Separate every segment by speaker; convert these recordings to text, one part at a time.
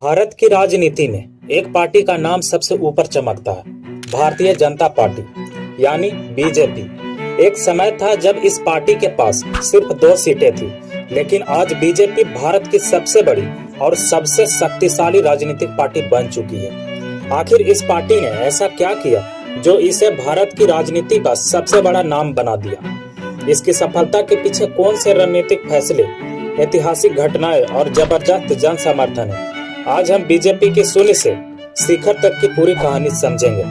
Speaker 1: भारत की राजनीति में एक पार्टी का नाम सबसे ऊपर चमकता है, भारतीय जनता पार्टी यानी बीजेपी। एक समय था जब इस पार्टी के पास सिर्फ 2 सीटें थी, लेकिन आज बीजेपी भारत की सबसे बड़ी और सबसे शक्तिशाली राजनीतिक पार्टी बन चुकी है। आखिर इस पार्टी ने ऐसा क्या किया जो इसे भारत की राजनीति का सबसे बड़ा नाम बना दिया? इसकी सफलता के पीछे कौन से रणनीतिक फैसले, ऐतिहासिक घटनाएं और जबरदस्त जन समर्थन है? आज हम बीजेपी के शून्य से शिखर तक की पूरी कहानी समझेंगे।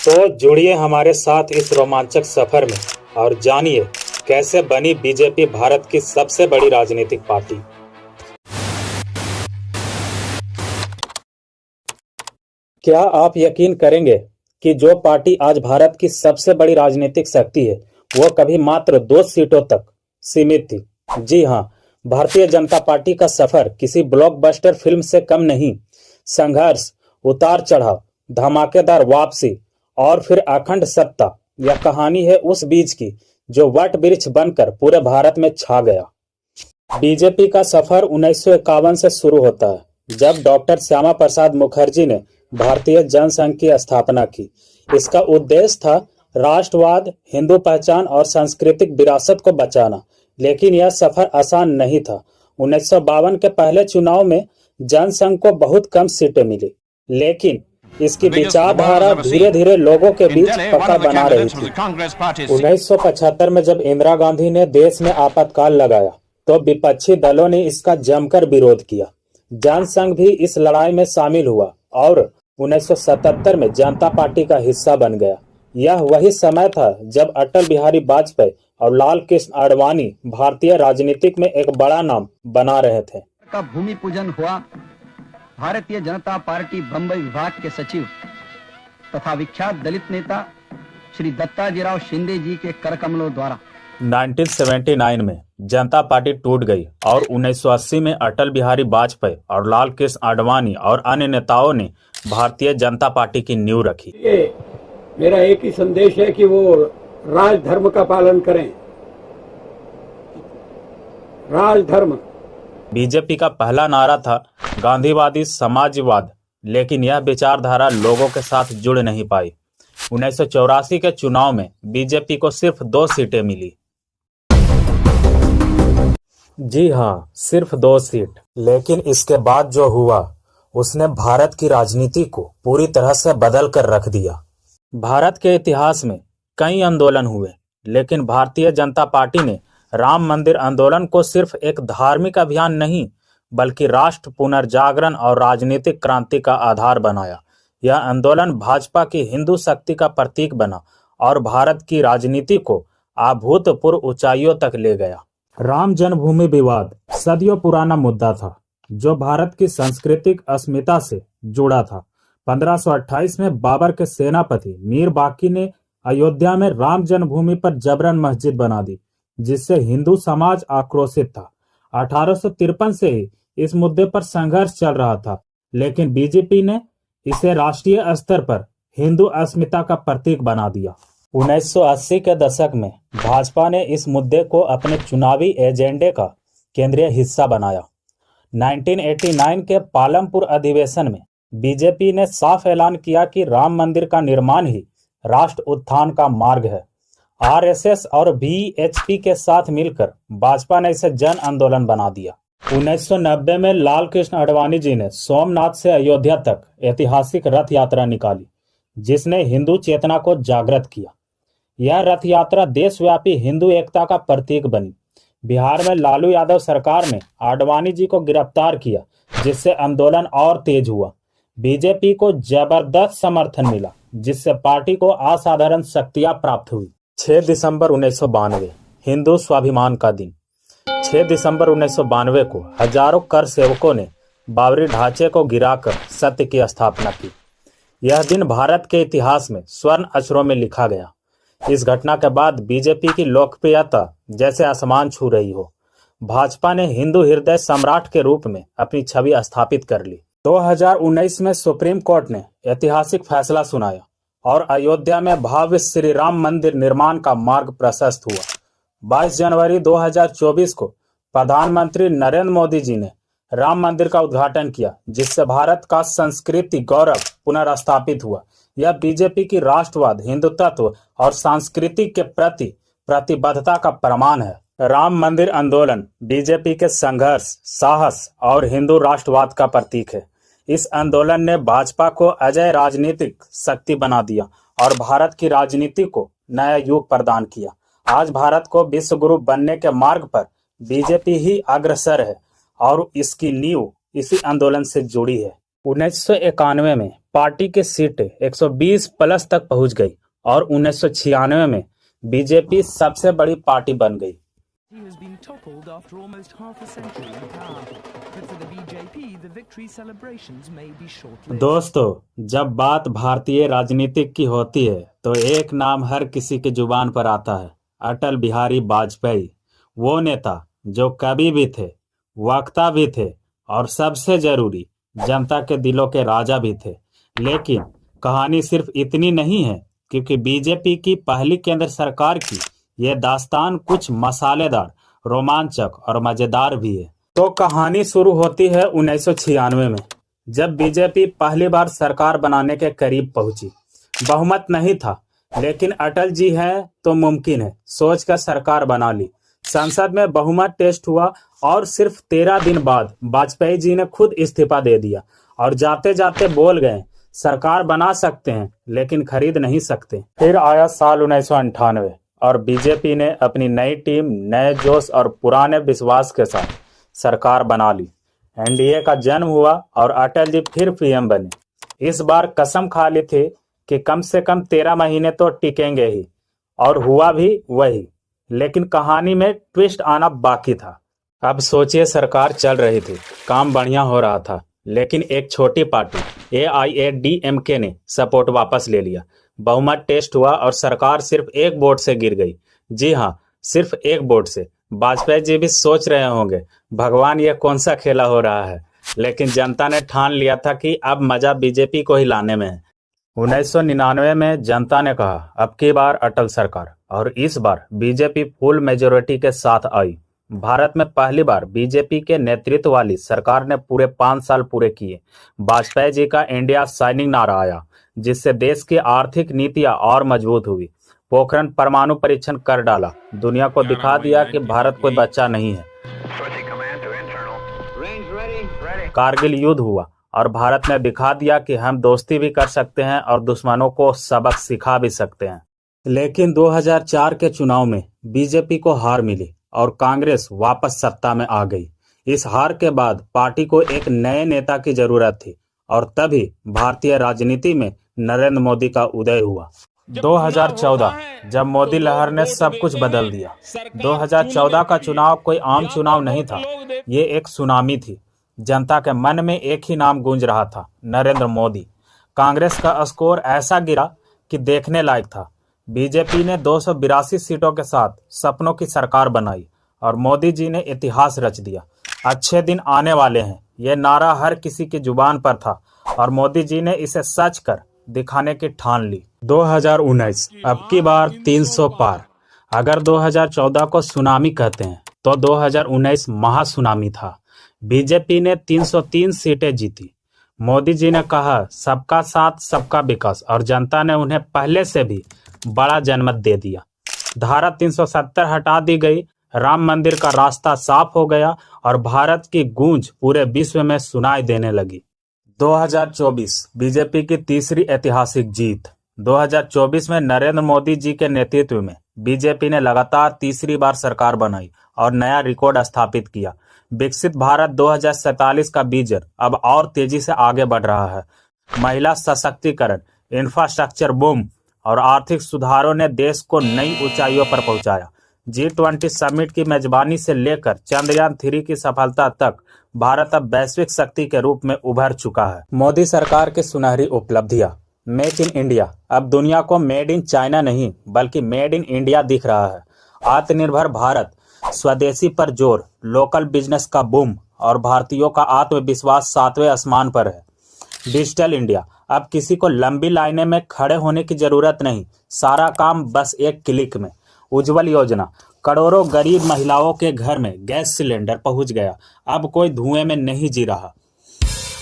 Speaker 1: तो जुड़िए हमारे साथ इस रोमांचक सफर में और जानिए कैसे बनी बीजेपी भारत की सबसे बड़ी राजनीतिक पार्टी। क्या आप यकीन करेंगे कि जो पार्टी आज भारत की सबसे बड़ी राजनीतिक शक्ति है, वो कभी मात्र 2 सीटों तक सीमित थी? जी हाँ, भारतीय जनता पार्टी का सफर किसी ब्लॉकबस्टर फिल्म से कम नहीं। संघर्ष, उतार चढ़ाव, धमाकेदार वापसी और फिर अखंड सत्ता, यह कहानी है उस बीज की जो वट वृक्ष बनकर पूरे भारत में छा गया। बीजेपी का सफर 1951 से शुरू होता है, जब डॉक्टर श्यामा प्रसाद मुखर्जी ने भारतीय जनसंघ की स्थापना की। इसका उद्देश्य था राष्ट्रवाद, हिंदू पहचान और सांस्कृतिक विरासत को बचाना। लेकिन यह सफर आसान नहीं था। 1952 के पहले चुनाव में जनसंघ को बहुत कम सीटें मिली, लेकिन इसकी विचारधारा धीरे धीरे लोगों के बीच पकड़ बना रही थी। 1975 में जब इंदिरा गांधी ने देश में आपातकाल लगाया, तो विपक्षी दलों ने इसका जमकर विरोध किया। जनसंघ भी इस लड़ाई में शामिल हुआ और 1977 में जनता पार्टी का हिस्सा बन गया। यह वही समय था जब अटल बिहारी वाजपेयी और लाल कृष्ण आडवाणी भारतीय राजनीतिक में एक बड़ा नाम बना रहे थे।
Speaker 2: का भूमि पूजन हुआ भारतीय जनता पार्टी बंबई विभाग के सचिव तथा विख्यात दलित नेता श्री दत्ताजीराव शिंदे जी के करकमलों द्वारा।
Speaker 1: 1979 में जनता पार्टी टूट गई और 1980 में अटल बिहारी वाजपेयी और लाल कृष्ण आडवाणी और अन्य नेताओं ने भारतीय जनता पार्टी की नींव रखी।
Speaker 3: मेरा एक ही संदेश है कि वो राजधर्म का पालन करें। राजधर्म।
Speaker 1: बीजेपी का पहला नारा था गांधीवादी समाजवाद, लेकिन यह विचारधारा लोगों के साथ जुड़ नहीं पाई। 1984 के चुनाव में बीजेपी को सिर्फ 2 सीटें मिली। जी हाँ, सिर्फ 2 सीट। लेकिन इसके बाद जो हुआ, उसने भारत की राजनीति को पूरी तरह से बदल कर रख दिया। भारत के इतिहास में कई आंदोलन हुए, लेकिन भारतीय जनता पार्टी ने राम मंदिर आंदोलन को सिर्फ एक धार्मिक अभियान नहीं, बल्कि राष्ट्र पुनर्जागरण और राजनीतिक क्रांति का आधार बनाया। यह आंदोलन भाजपा की हिंदू शक्ति का प्रतीक बना और भारत की राजनीति को अभूतपूर्व ऊंचाइयों तक ले गया। राम जन्मभूमि विवाद सदियों पुराना मुद्दा था, जो भारत की सांस्कृतिक अस्मिता से जुड़ा था। 1528 में बाबर के सेनापति मीर बाकी ने अयोध्या में राम जन्मभूमि पर जबरन मस्जिद बना दी, जिससे हिंदू समाज आक्रोशित था। 1853 से ही इस मुद्दे पर संघर्ष चल रहा था, लेकिन बीजेपी ने इसे राष्ट्रीय स्तर पर हिंदू अस्मिता का प्रतीक बना दिया। 1980 के दशक में भाजपा ने इस मुद्दे को अपने चुनावी एजेंडे का केंद्रीय हिस्सा बनाया। 1989 के पालमपुर अधिवेशन में बीजेपी ने साफ ऐलान किया कि राम मंदिर का निर्माण ही राष्ट्र उत्थान का मार्ग है। आरएसएस और बीएचपी के साथ मिलकर भाजपा ने इसे जन आंदोलन बना दिया। 1990 में लाल कृष्ण आडवाणी जी ने सोमनाथ से अयोध्या तक ऐतिहासिक रथ यात्रा निकाली, जिसने हिंदू चेतना को जागृत किया। यह रथ यात्रा देशव्यापी हिंदू एकता का प्रतीक बनी। बिहार में लालू यादव सरकार ने आडवाणी जी को गिरफ्तार किया, जिससे आंदोलन और तेज हुआ। बीजेपी को जबरदस्त समर्थन मिला, जिससे पार्टी को असाधारण शक्तियां प्राप्त हुई। 6 दिसंबर 1992 हिंदू स्वाभिमान का दिन। 6 दिसंबर 1992 को हजारों कर सेवकों ने बाबरी ढांचे को गिराकर सत्य की स्थापना की। यह दिन भारत के इतिहास में स्वर्ण अक्षरों में लिखा गया। इस घटना के बाद बीजेपी की लोकप्रियता जैसे आसमान छू रही हो। भाजपा ने हिंदू हृदय सम्राट के रूप में अपनी छवि स्थापित कर ली। 2019 में सुप्रीम कोर्ट ने ऐतिहासिक फैसला सुनाया और अयोध्या में भव्य श्री राम मंदिर निर्माण का मार्ग प्रशस्त हुआ। 22 जनवरी 2024 को प्रधानमंत्री नरेंद्र मोदी जी ने राम मंदिर का उद्घाटन किया, जिससे भारत का संस्कृति गौरव पुनर्स्थापित हुआ। यह बीजेपी की राष्ट्रवाद, हिंदुत्व और संस्कृति के प्रति प्रतिबद्धता का प्रमाण है। राम मंदिर आंदोलन बीजेपी के संघर्ष, साहस और हिंदू राष्ट्रवाद का प्रतीक है। इस आंदोलन ने भाजपा को अजय राजनीतिक शक्ति बना दिया और भारत की राजनीति को नया युग प्रदान किया। आज भारत को विश्व गुरु बनने के मार्ग पर बीजेपी ही अग्रसर है और इसकी नींव इसी आंदोलन से जुड़ी है। 1991 में पार्टी की सीटें 120 प्लस तक पहुंच गई और 1996 में बीजेपी सबसे बड़ी पार्टी बन गई।
Speaker 4: He has been toppled after almost half a century in power, but for the BJP, the victory celebrations may be short-lived.
Speaker 1: दोस्तों, जब बात भारतीय राजनीतिक की होती है तो एक नाम हर किसी की जुबान पर आता है, अटल बिहारी वाजपेयी। वो नेता जो कवि भी थे, वक्ता भी थे और सबसे जरूरी जनता के दिलों के राजा भी थे। लेकिन कहानी सिर्फ इतनी नहीं है, क्योंकि बीजेपी की पहली केंद्र सरकार की यह दास्तान कुछ मसालेदार, रोमांचक और मजेदार भी है। तो कहानी शुरू होती है 1996 में, जब बीजेपी पहली बार सरकार बनाने के करीब पहुंची। बहुमत नहीं था, लेकिन अटल जी हैं तो मुमकिन है सोचकर सरकार बना ली। संसद में बहुमत टेस्ट हुआ और सिर्फ 13 दिन बाद वाजपेयी जी ने खुद इस्तीफा दे दिया और जाते जाते बोल गए, सरकार बना सकते हैं लेकिन खरीद नहीं सकते। फिर आया साल 1998 और बीजेपी ने अपनी नई टीम, नए जोश और पुराने विश्वास के साथ सरकार बना ली। एनडीए का जन्म हुआ और अटल जी फिर पीएम बने। इस बार कसम खा ली थी कि कम से कम 13 महीने तो टिकेंगे ही, और हुआ भी वही। लेकिन कहानी में ट्विस्ट आना बाकी था। अब सोचिए, सरकार चल रही थी, काम बढ़िया हो रहा था, लेकिन एक छोटी पार्टी AIADMK ने सपोर्ट वापस ले लिया। बहुमत टेस्ट हुआ और सरकार सिर्फ एक वोट से गिर गई। जी हाँ, सिर्फ एक वोट से। वाजपेयी जी भी सोच रहे होंगे, भगवान ये कौन सा खेला हो रहा है, लेकिन जनता ने ठान लिया था कि अब मजा बीजेपी को ही लाने में है। 1999 में जनता ने कहा, अब की बार अटल सरकार, और इस बार बीजेपी फुल मेजोरिटी के साथ आई। भारत में पहली बार बीजेपी के नेतृत्व वाली सरकार ने पूरे 5 साल पूरे किए। वाजपेयी जी का इंडिया शाइनिंग नारा आया, जिससे देश की आर्थिक नीतियां और मजबूत हुई। पोखरण परमाणु परीक्षण कर डाला, दुनिया को दिखा दिया कि भारत कोई बच्चा नहीं है। कारगिल युद्ध हुआ और भारत ने दिखा दिया कि हम दोस्ती भी कर सकते हैं और दुश्मनों को सबक सिखा भी सकते हैं। लेकिन 2004 के चुनाव में बीजेपी को हार मिली और कांग्रेस वापस सत्ता में आ गई। इस हार के बाद पार्टी को एक नए नेता की जरूरत थी और तभी भारतीय राजनीति में नरेंद्र मोदी का उदय हुआ। 2014 जब मोदी लहर ने सब कुछ बदल दिया। 2014 का चुनाव कोई आम चुनाव नहीं था, ये एक सुनामी थी। जनता के मन में एक ही नाम गूंज रहा था, नरेंद्र मोदी। कांग्रेस का स्कोर ऐसा गिरा कि देखने लायक था। बीजेपी ने 282 सीटों के साथ सपनों की सरकार बनाई और मोदी जी ने इतिहास रच दिया। अच्छे दिन आने वाले हैं, ये नारा हर किसी की जुबान पर था और मोदी जी ने इसे सच कर दिखाने की ठान ली। 2019 अब की बार 300 पार। अगर 2014 को सुनामी कहते हैं तो 2019 महासुनामी था। बीजेपी ने 303 सीटें जीती। मोदी जी ने कहा, सबका साथ सबका विकास, और जनता ने उन्हें पहले से भी बड़ा जनमत दे दिया। धारा 370 हटा दी गई, राम मंदिर का रास्ता साफ हो गया और भारत की गूंज पूरे विश्व में सुनाई देने लगी। 2024 बीजेपी की तीसरी ऐतिहासिक जीत। 2024 में नरेंद्र मोदी जी के नेतृत्व में बीजेपी ने लगातार तीसरी बार सरकार बनाई और नया रिकॉर्ड स्थापित किया। विकसित भारत 2047 का विजन अब और तेजी से आगे बढ़ रहा है। महिला सशक्तिकरण, इंफ्रास्ट्रक्चर बूम और आर्थिक सुधारों ने देश को नई ऊंचाइयों पर पहुंचाया। G20 समिट की मेजबानी से लेकर चंद्रयान 3 की सफलता तक भारत अब वैश्विक शक्ति के रूप में उभर चुका है। मोदी सरकार की सुनहरी उपलब्धियां। मेक इन इंडिया अब दुनिया को मेड इन चाइना नहीं बल्कि मेड इन इंडिया दिख रहा है। आत्मनिर्भर भारत, स्वदेशी पर जोर, लोकल बिजनेस का बूम और भारतीयों का आत्मविश्वास 7वें आसमान पर है। डिजिटल इंडिया, अब किसी को लंबी लाइनें में खड़े होने की जरूरत नहीं, सारा काम बस एक क्लिक में। उज्ज्वल योजना, करोड़ों गरीब महिलाओं के घर में गैस सिलेंडर पहुंच गया, अब कोई धुएं में नहीं जी रहा।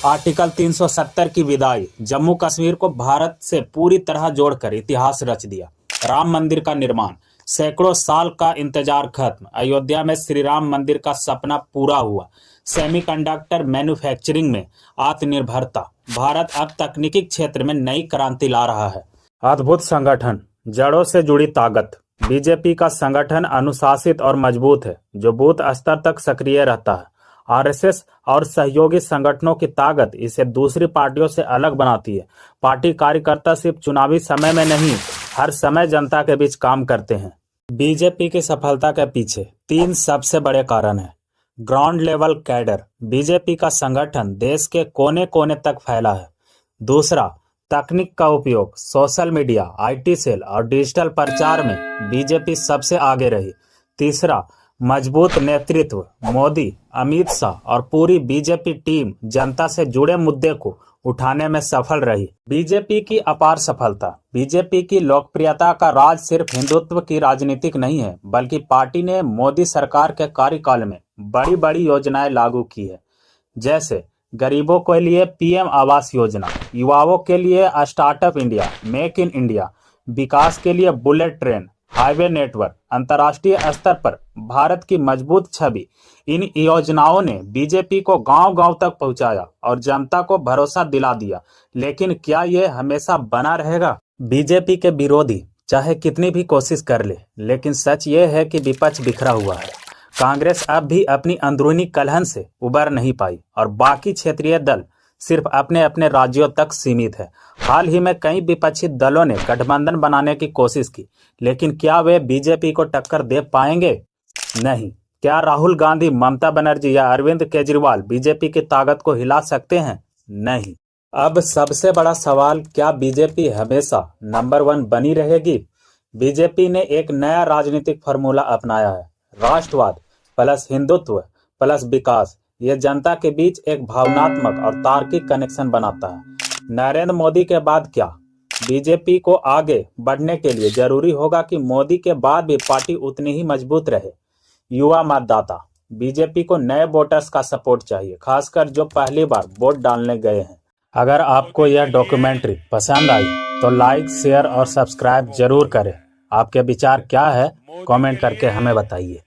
Speaker 1: आर्टिकल 370 की विदाई, जम्मू कश्मीर को भारत से पूरी तरह जोड़कर इतिहास रच दिया। राम मंदिर का निर्माण, सैकड़ों साल का इंतजार खत्म, अयोध्या में श्री राम मंदिर का सपना पूरा हुआ। सेमीकंडक्टर मैन्युफैक्चरिंग में आत्मनिर्भरता, भारत अब तकनीकी क्षेत्र में नई क्रांति ला रहा है। अद्भुत संगठन, जड़ों से जुड़ी ताकत, बीजेपी का संगठन अनुशासित और मजबूत है, जो बूथ स्तर तक सक्रिय रहता है। आरएसएस और सहयोगी संगठनों की ताकत इसे दूसरी पार्टियों से अलग बनाती है। पार्टी कार्यकर्ता सिर्फ चुनावी समय में नहीं, हर समय जनता के बीच काम करते हैं। बीजेपी की सफलता के पीछे 3 सबसे बड़े कारण हैं। ग्राउंड लेवल कैडर, बीजेपी का संगठन देश के कोने कोने तक फैला है। दूसरा, तकनीक का उपयोग, सोशल मीडिया, आईटी सेल और डिजिटल प्रचार में बीजेपी सबसे आगे रही। तीसरा, मजबूत नेतृत्व, मोदी, अमित शाह और पूरी बीजेपी टीम जनता से जुड़े मुद्दे को उठाने में सफल रही। बीजेपी की अपार सफलता, बीजेपी की लोकप्रियता का राज सिर्फ हिंदुत्व की राजनीतिक नहीं है, बल्कि पार्टी ने मोदी सरकार के कार्यकाल में बड़ी बड़ी योजनाएं लागू की है, जैसे गरीबों के लिए पीएम आवास योजना, युवाओं के लिए startup India, make in India, विकास के लिए बुलेट ट्रेन, हाईवे नेटवर्क, अंतर्राष्ट्रीय स्तर पर भारत की मजबूत छवि। इन योजनाओं ने बीजेपी को गांव-गांव तक पहुंचाया और जनता को भरोसा दिला दिया। लेकिन क्या ये हमेशा बना रहेगा? बीजेपी के विरोधी चाहे कितनी भी कोशिश कर ले, लेकिन सच ये है कि विपक्ष बिखरा हुआ है। कांग्रेस अब भी अपनी अंदरूनी कलहन से उबर नहीं पाई और बाकी क्षेत्रीय दल सिर्फ अपने अपने राज्यों तक सीमित है। हाल ही में कई विपक्षी दलों ने गठबंधन बनाने की कोशिश की, लेकिन क्या वे बीजेपी को टक्कर दे पाएंगे? नहीं। क्या राहुल गांधी, ममता बनर्जी या अरविंद केजरीवाल बीजेपी की ताकत को हिला सकते हैं? नहीं। अब सबसे बड़ा सवाल, क्या बीजेपी हमेशा नंबर 1 बनी रहेगी? बीजेपी ने एक नया राजनीतिक फार्मूला अपनाया है, राष्ट्रवाद प्लस हिंदुत्व प्लस विकास। ये जनता के बीच एक भावनात्मक और तार्किक कनेक्शन बनाता है। नरेंद्र मोदी के बाद क्या? बीजेपी को आगे बढ़ने के लिए जरूरी होगा कि मोदी के बाद भी पार्टी उतनी ही मजबूत रहे। युवा मतदाता, बीजेपी को नए वोटर्स का सपोर्ट चाहिए, खासकर जो पहली बार वोट डालने गए हैं। अगर आपको यह डॉक्यूमेंट्री पसंद आई तो लाइक, शेयर और सब्सक्राइब जरूर करें। आपके विचार क्या है, कमेंट करके हमें बताइए।